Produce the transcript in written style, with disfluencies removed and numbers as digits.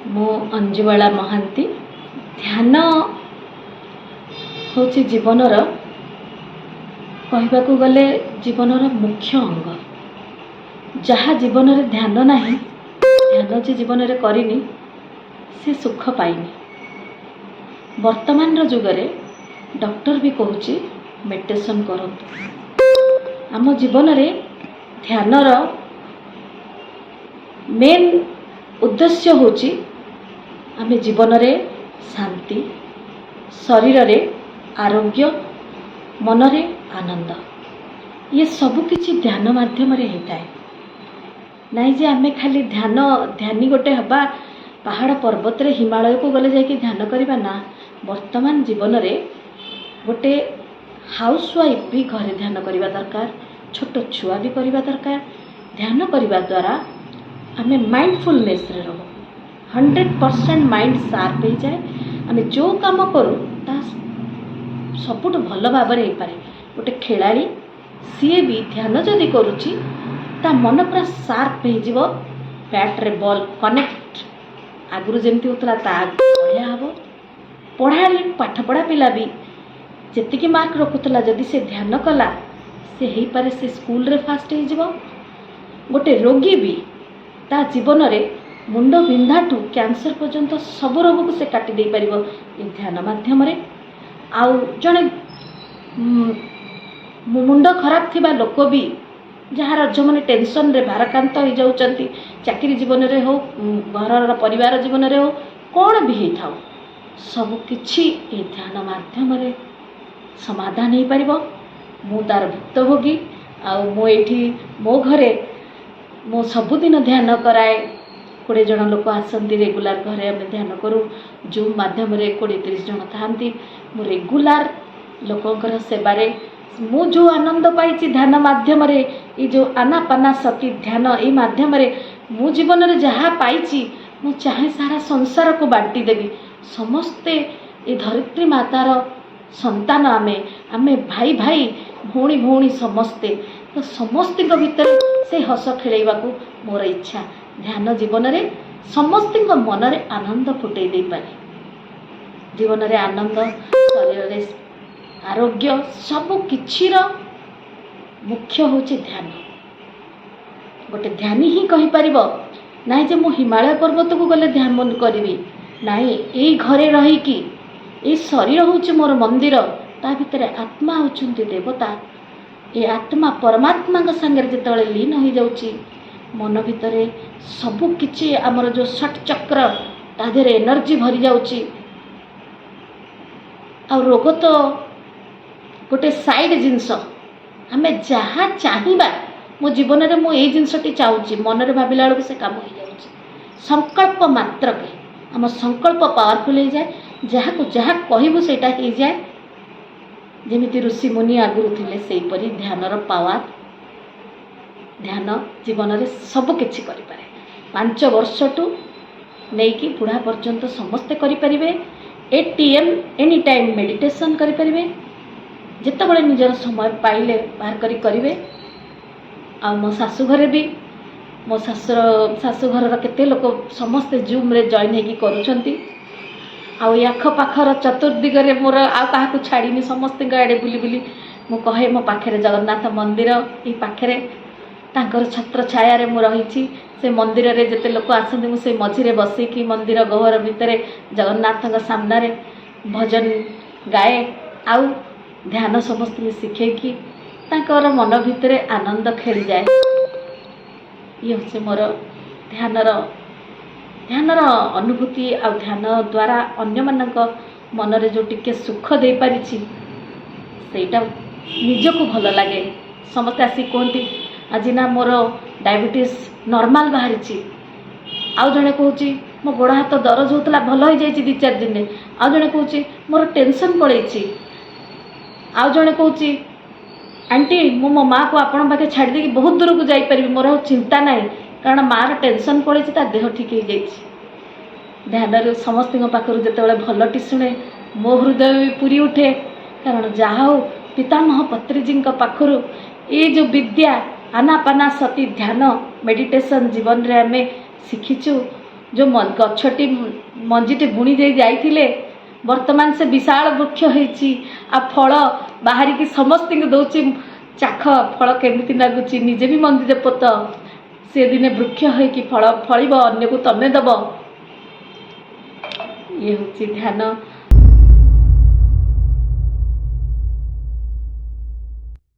मो अंजुबाला महांती। ध्यान हूँ जीवनर कहवाक गले जीवनर मुख्य अंग। जहाँ जीवन रे ध्यान नहीं, ध्यान जे जीवन रे करिनी से सुख पाइनी। वर्तमान जुगरे डॉक्टर भी कहूँ मेडिटेशन करंतु। आम जीवन रे ध्यानर मेन उद्देश्य होची आमे जीवन रे शांति, शरीर रे आरोग्य, मन रे आनंद, ये सब किछि ध्यान माध्यम रे होता है। नहीं जे आमे खाली ध्यानी गोटे हवा पहाड़ पर्वत रे हिमालय को गले जाके ध्यान करबा ना। वर्तमान जीवन रे गोटे हाउसवाइफ भी घरे ध्यान करबा दरकार, छोट छुआ भी करबा दरकार। ध्यान करबा द्वारा आमे माइंडफुलनेस रे रहो, 100% माइंड शार्प हो जाए। आमे जो काम करूँ ता सबुठ भल भाव हो पारे। गोटे खिलाड़ी सी भी ध्यान जदि करुच्ची ता मन पूरा शार्प हो, बैट रे बॉल कनेक्ट आगुरी जमती होता ता बढ़िया हम। पढ़ाई पाठ पढ़ा पिला भी जी मार्क रखुला जदि से ध्यान कला से हो पारे से स्कूल रे फास्ट हो। गोटे रोगी भी ता जीवन रे मुंड बिंधा ठू कैंसर पर्यंत सब रोग को से काटी दे पारिबो ये ध्यान माध्यम रे। आउ जड़े मुंड खराब थिबा लोक भी जार जो मैंने टेंशन रे भाराक्रांत हो जाउचंती, चाकरी जीवन रे हो, घर परिवार जीवन रे हो, कौन भी हो थाउ सब किछि ए ध्यान माध्यम रे समाधान हो पारिबो। मु तार भुक्तभोगी। आउ मो एठी मो घरे मो सबुदिन ध्यान कराए। 20 जन लोक आसती रेगुलार घरे आम ध्यान करूँ। जूम माध्यम रे 20-30 जन थांती। मु रेगुलार लोकंकर सेबारे मु जो आनंद पाई ध्यान माध्यम रे, ये जो आनापाना सती ध्यान ये माध्यम रे मु जीवन रे जहाँ पाई मु चाहे सारा संसार को बांटी देवी। समस्ते ये धरित्री मातार संतान आमे भाई भाई भौणी भौणी समस्ते, तो समस्त भितर से हस खेलैबा को मोर इच्छा। ध्यान जीवन रे समस्त मन रे आनंद फुटै दे पारे। जीवन रे आनंद, शरीर रे आरोग्य, सब किछिर मुख्य होची ध्यान। गोटे ध्यानी ही कहि परिबो नाइ जे मु हिमालय पर्वत को गले ध्यान मन करिवि, नाइ एई घरे रही कि ए शरीर होची मोर मंदिर, ता भितरे आत्मा होचंती देवता। ए आत्मा परमात्मा का संगे जिते लीन हो जाउची, मन भितरे सबु किछि आमर जो षट चक्र ता देहरे एनर्जी भरी जाउची। आ रोग तो गोटे साइड जिनस, आमे जहाँ चाहिबा मो जीवन रे मो ए जिनसटी चाहूची मन रे भाबिला बेलू से काम हो जाउची। संकल्प मात्र के आम संकल्प पावरफुल हो जाए, जहाँ को जहाँ कहबू सेटा हो जाए। जेमिति ऋषि मुनि आगुरु थिले सेहीपरि ध्यानर पावर, ध्यान जीवन रे सब किछि करि पारे। 5 वर्ष टू नेकी बुढ़ा पर्यंत समस्ते करि परिबे। ATM एनी टाइम मेडिटेशन करि परिबे, जेतेबेले निजर समय पाइले बाहर करि करिवे। आ मो सासु घरे भी मो सासु घर केते लोक समस्ते जूम रे जॉइन हेकी करूछंती। आउ आख पाखर चतुर्दिगरे मोर आ काहाकू छाड़ीनी, समस्त आड़े बुली बुली मु कहे मो पाखे जगन्नाथ मंदिर ये पाखे तांकर छत्र छाया रे मु रही। से मंदिर रे जेते लोक आसंती मु से मझिरे बसिकी मंदिर गहर भितरे जगन्नाथ सामने रे भजन गाए। आउ ध्यान समस्त शिखेकी तांकर मन भितरे आनंद खेली जाए। ये होचे मोर ध्यानर अनुभूति। आ ध्यान द्वारा अन्य मानक मन रे जो टिके सुख दे पारिछि सेटा निजको भल लगे। समस्त आसी कहती आज ना मोर डायबिटीज नॉर्मल बाहरी, आउ जड़े कहूँ मो गोड़ हाथ दरज होता भल हो जाए 2-4 दिन, आउ जड़े कहूँ मोर टेंशन पड़े, आउ जड़े कहूँ आंटी मो माँ को आपण पाखे छाड़ी देकी बहुत दूर को जापरि, मोर चिंता ना कारण मार टेंशन पड़े देह ठीक हो जाए। ध्यान समस्त पाखर जिते भलटी शुणे मो हृदय भी पूरी उठे, कारण जहा हो पितामह पत्रीजी पाखर ये जो विद्या आनापाना सती ध्यान मेडिटेशन जीवन रे आमे शिखिचु। जो गछटी मंजीटे बुणी दे जाइथिले वर्तमान से विशाल वृक्ष होइछि आ फल बाहरिकी समस्त दौची चाख फल केमिति लागुची निजे भी मंदिर पोत से दिने वृक्ष होइकी फल फलिब अन्य को तमे दब ये हूँ ध्यान